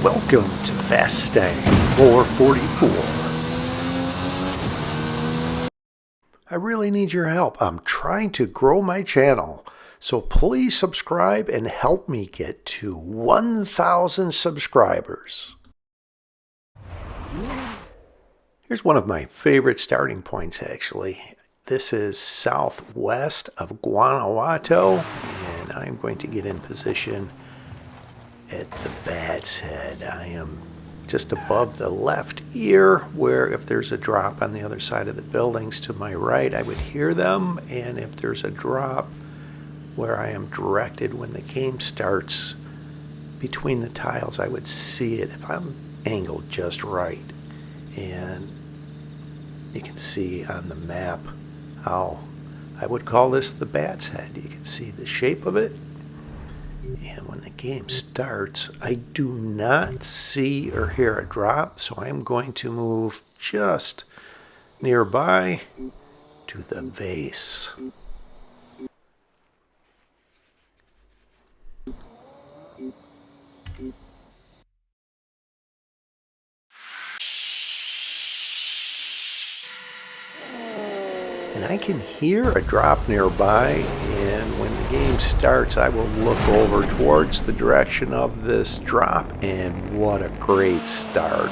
Welcome to Fast Stang 444. I really need your help. I'm trying to grow my channel, so please subscribe and help me get to 1,000 subscribers. Here's one of my favorite starting points, actually. This is southwest of Guanajuato, and I'm going to get in position at the bat's head. I am just above the left ear, where if there's a drop on the other side of the buildings to my right, I would hear them, and if there's a drop where I am directed when the game starts between the tiles, I would see it if I'm angled just right. And you can see on the map how I would call this the bat's head. You can see the shape of it. And when the game starts, I do not see or hear a drop, so I'm going to move just nearby to the vase. And I can hear a drop nearby, and when the game starts, I will look over towards the direction of this drop, and what a great start.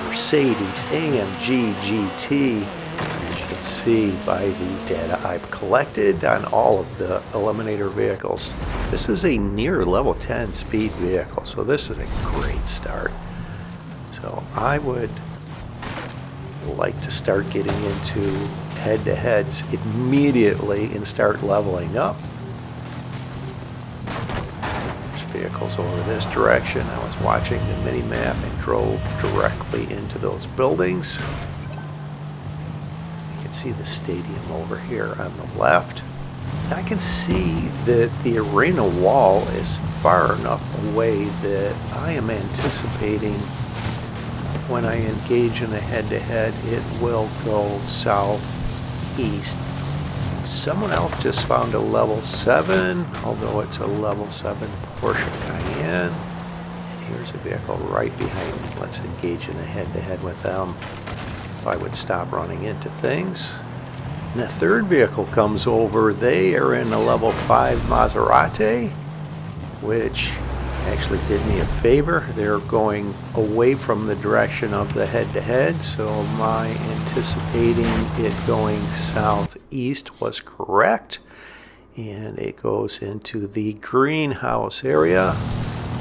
Merc-AMG GT, as you can see by the data I've collected on all of the Eliminator vehicles. This is a near level 10 speed vehicle, so this is a great start. So I would like to start getting into head-to-heads immediately and start leveling up. There's vehicles over this direction. I was watching the mini-map and drove directly into those buildings. You can see the stadium over here on the left. I can see that the arena wall is far enough away that I am anticipating when I engage in a head-to-head, it will go southeast. Someone else just found a level 7, although it's a level 7 Porsche Cayenne. And here's a vehicle right behind me. Let's engage in a head-to-head with them. If I would stop running into things. And a third vehicle comes over. They are in a level 5 Maserati, which actually did me a favor. They're going away from the direction of the head-to-head, so my anticipating it going southeast was correct, and it goes into the greenhouse area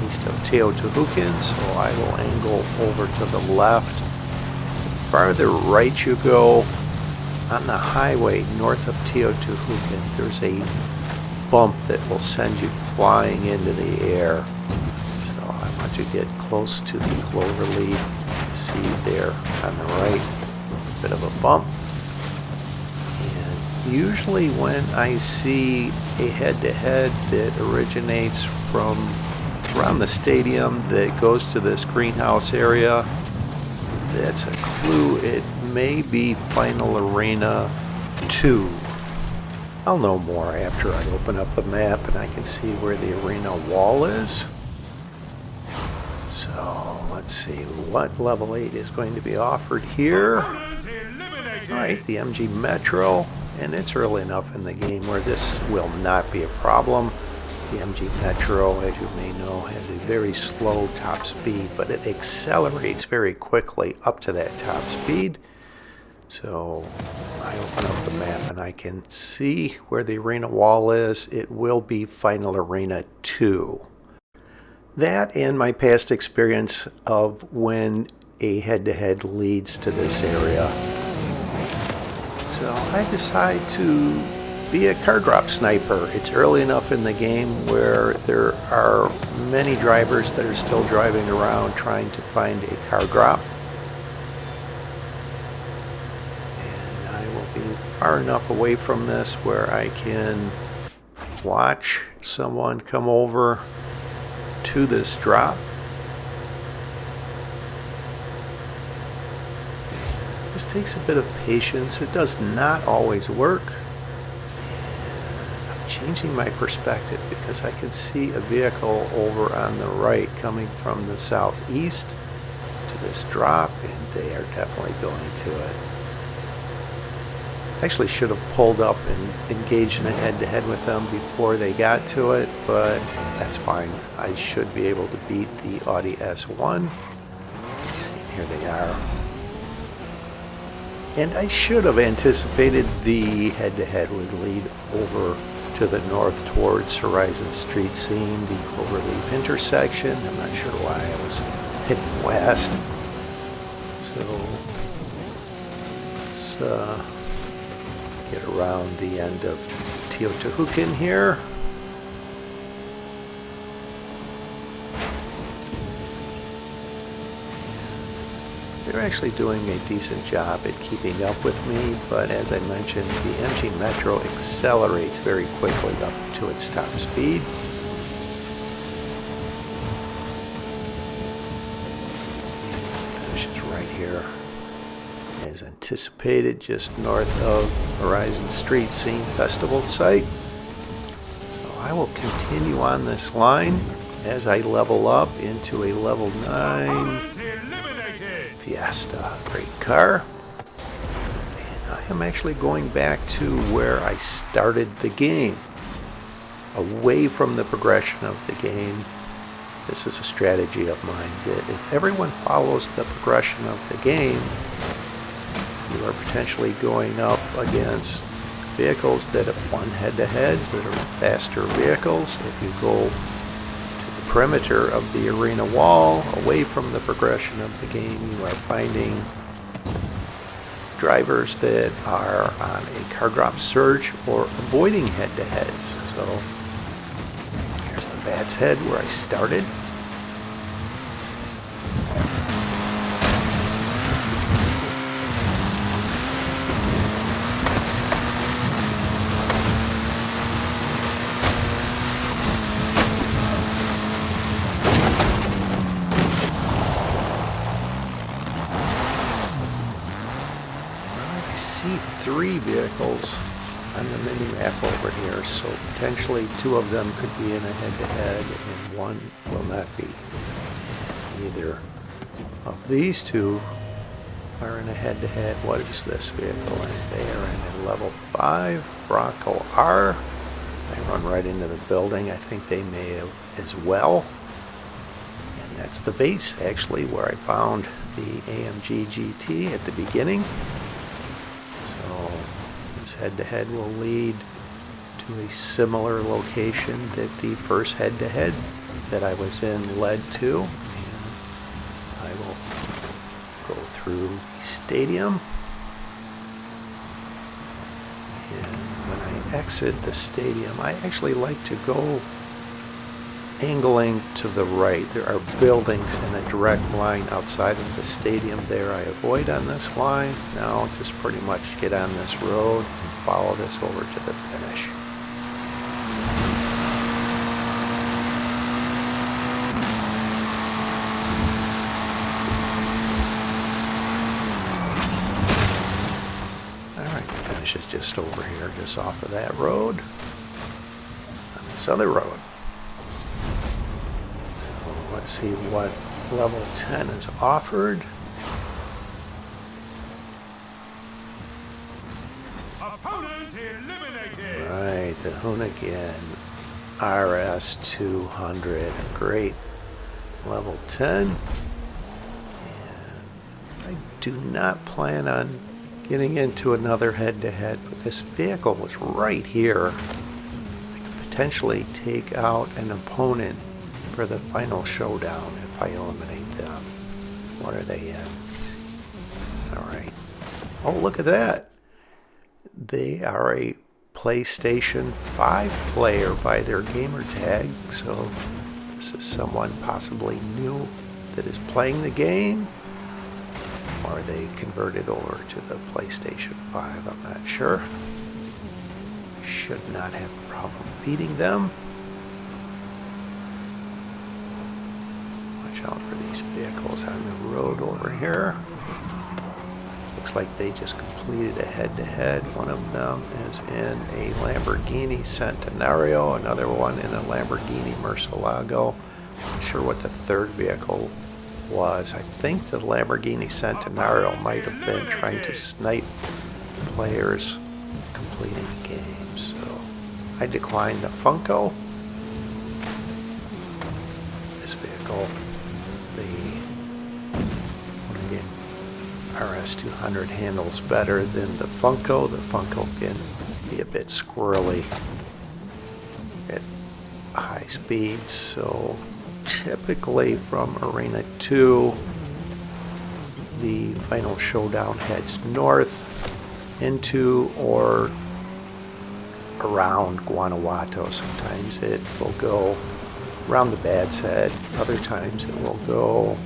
east of Teotihuacan, so I will angle over to the left. The farther right you go on the highway north of Teotihuacan, there's a bump that will send you flying into the air. So I want to get close to the clover leaf. You can see there on the right, a bit of a bump. And usually when I see a head-to-head that originates from around the stadium that goes to this greenhouse area, that's a clue. It may be Final Arena 2. I'll know more after I open up the map and I can see where the arena wall is. So let's see what level 8 is going to be offered here. Alright, the MG Metro, and it's early enough in the game where this will not be a problem. The MG Metro, as you may know, has a very slow top speed, but it accelerates very quickly up to that top speed. So I open up the map and I can see where the arena wall is. It will be Final Arena 2. That and my past experience of when a head-to-head leads to this area. So I decide to be a car drop sniper. It's early enough in the game where there are many drivers that are still driving around trying to find a car drop. Far enough away from this where I can watch someone come over to this drop. This takes a bit of patience. It does not always work. changing my perspective because I can see a vehicle over on the right coming from the southeast to this drop, and they are definitely going to it. Actually should have pulled up and engaged in a head-to-head with them before they got to it, but that's fine. I should be able to beat the Audi S1. Here they are. And I should have anticipated the head-to-head would lead over to the north towards Horizon Street, seeing the Cloverleaf intersection. I'm not sure why I was heading west. So let's get around the end of Teotihuacan here. They're actually doing a decent job at keeping up with me, but as I mentioned, the MG Metro accelerates very quickly up to its top speed. Finishes right here. As anticipated, just north of Horizon Street Scene Festival site. So I will continue on this line as I level up into a level 9 Fiesta. Great car. And I am actually going back to where I started the game, away from the progression of the game. This is a strategy of mine that if everyone follows the progression of the game, you are potentially going up against vehicles that have won head-to-heads that are faster vehicles. If you go to the perimeter of the arena wall, away from the progression of the game, you are finding drivers that are on a car drop surge or avoiding head-to-heads. So here's the Bat's Head where I started. Three vehicles on the mini map over here, so potentially two of them could be in a head-to-head and one will not be. Neither of these two are in a head-to-head. What is this vehicle? And they are in a level 5 Bronco R. I run right into the building. I think they may have as well. And that's the base actually where I found the AMG GT at the beginning. Head-to-head will lead to a similar location that the first head-to-head that I was in led to. And I will go through the stadium. And when I exit the stadium, I actually like to go angling to the right. There are buildings in a direct line outside of the stadium there I avoid on this line. Now just pretty much get on this road and follow this over to the finish. Alright, the finish is just over here, just off of that road. On this other road. Let's see what level 10 is offered. Opponent eliminated. Right, the Hoonigan RS200. Great. Level 10. And I do not plan on getting into another head-to-head, but this vehicle was right here. I could potentially take out an opponent for the final showdown if I eliminate them. What are they in? Alright. Oh, look at that. They are a PlayStation 5 player by their gamer tag, so this is someone possibly new that is playing the game, or they converted over to the PlayStation 5, I'm not sure. Should not have a problem beating them. Watch out for these vehicles on the road over here. looks like they just completed a head-to-head. One of them is in a Lamborghini Centenario, another one in a Lamborghini Murcielago. Not sure what the third vehicle was. I think the Lamborghini Centenario might have been trying to snipe players completing games. So I declined the Funko. This vehicle, the RS200 handles better than the Funko. The Funko can be a bit squirrely at high speeds, so typically from Arena 2, the final showdown heads north into or around Guanajuato. Sometimes it will go around the Bad's Head, other times it will go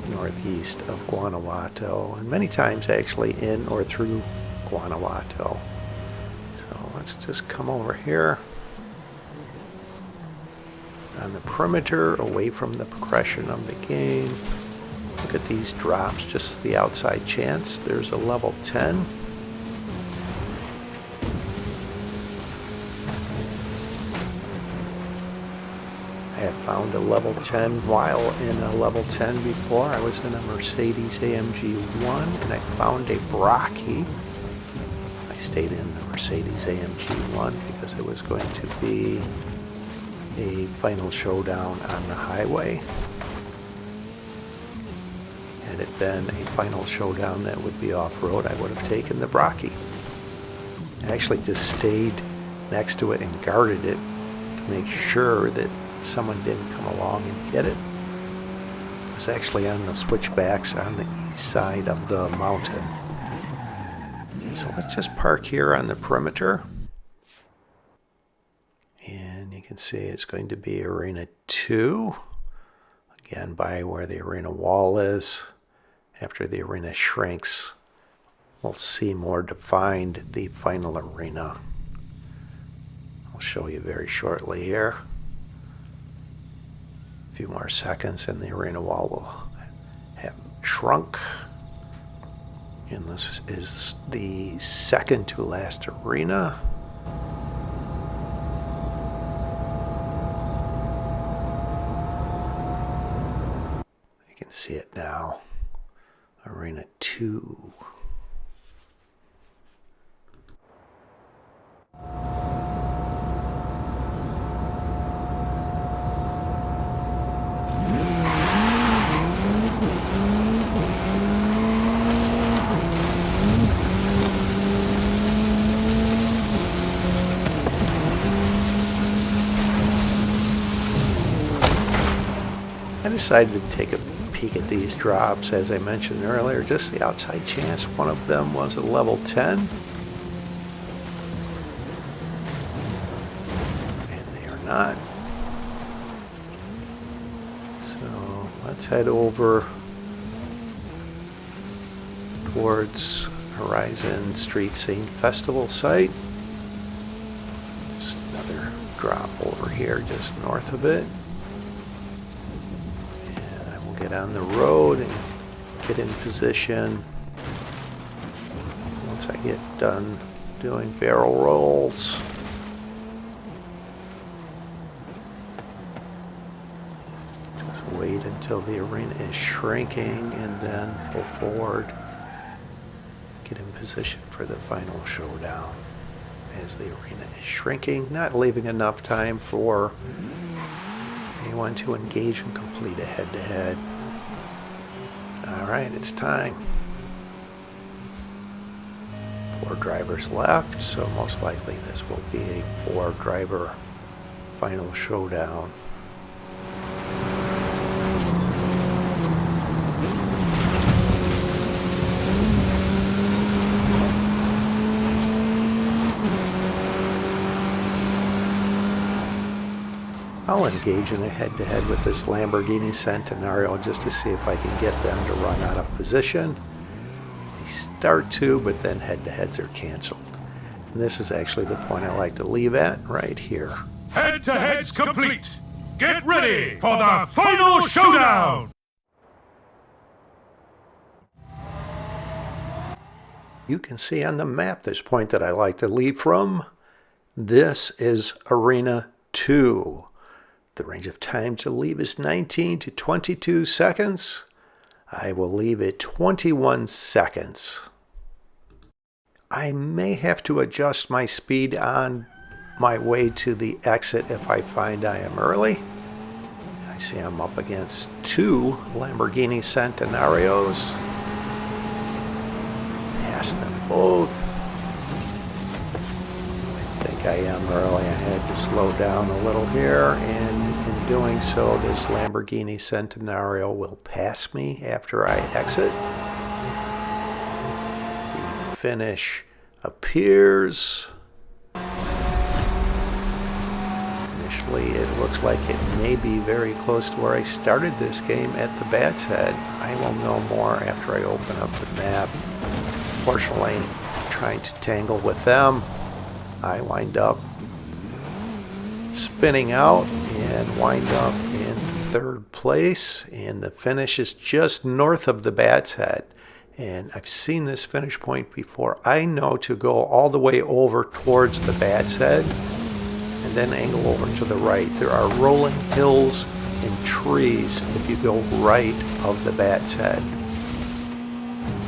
northeast of Guanajuato, and many times actually in or through Guanajuato. So let's just come over here on the perimeter, away from the progression of the game. Look at these drops, just the outside chance. There's a level 10. I have found a level 10 while in a level 10 before. I was in a Merc-AMG 1 and I found a Brockie. I stayed in the Merc-AMG 1 because it was going to be a final showdown on the highway. Had it been a final showdown that would be off-road, I would have taken the Brockie. I actually just stayed next to it and guarded it to make sure that someone didn't come along and get it. It was actually on the switchbacks on the east side of the mountain. So let's just park here on the perimeter. And you can see it's going to be Arena 2. Again, by where the arena wall is. After the arena shrinks, we'll see more defined the final arena. I'll show you very shortly here. A few more seconds and the arena wall will have shrunk. And this is the second to last arena. You can see it now. Arena 2. I decided to take a peek at these drops, as I mentioned earlier, just the outside chance. One of them was a level 10. And they are not. So let's head over towards Horizon Street Scene Festival site. Just another drop over here just north of it. Get on the road and get in position. Once I get done doing barrel rolls, just wait until the arena is shrinking and then pull forward, get in position for the final showdown as the arena is shrinking, not leaving enough time for anyone to engage and complete a head-to-head. All right, it's time. 4 drivers left, so most likely this will be a 4-driver final showdown. I'll engage in a head-to-head with this Lamborghini Centenario just to see if I can get them to run out of position. They start to, but then head-to-heads are canceled. And this is actually the point I like to leave at, right here. Head-to-heads complete. Get ready for the final showdown. You can see on the map this point that I like to leave from. This is Arena 2. The range of time to leave is 19 to 22 seconds. I will leave it 21 seconds. I may have to adjust my speed on my way to the exit if I find I am early. I see I'm up against 2 Lamborghini Centenarios. Pass them both. I think I am early. I had to slow down a little here, and in doing so, this Lamborghini Centenario will pass me after I exit. The finish appears. Initially, it looks like it may be very close to where I started this game at the Bat's Head. I will know more after I open up the map. Fortunately, trying to tangle with them, I wind up spinning out and wind up in 3rd place, and the finish is just north of the Bat's Head. And I've seen this finish point before. I know to go all the way over towards the Bat's Head and then angle over to the right. There are rolling hills and trees if you go right of the Bat's Head.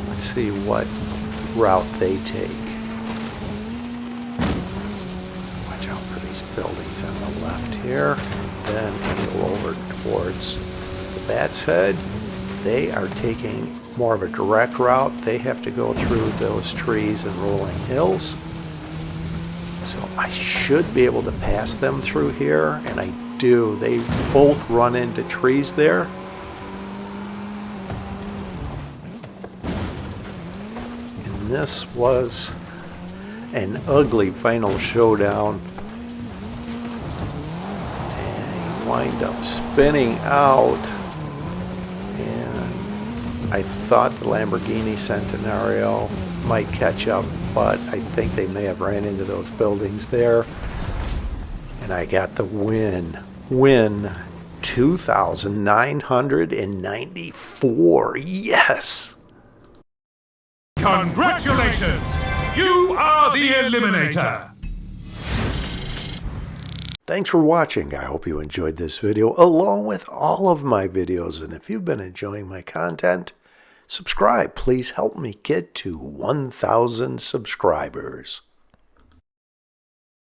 Let's see what route they take. Watch out for these buildings on the left here. Then angle over towards the Bat's Head. They are taking more of a direct route. They have to go through those trees and rolling hills. So I should be able to pass them through here, and I do. They both run into trees there. And this was an ugly final showdown. And I wind up spinning out. And I thought the Lamborghini Centenario might catch up, but I think they may have ran into those buildings there. And I got the win. Win 2,994. Yes! Congratulations! You are the Eliminator! Thanks for watching. I hope you enjoyed this video along with all of my videos. And if you've been enjoying my content, subscribe. Please help me get to 1,000 subscribers.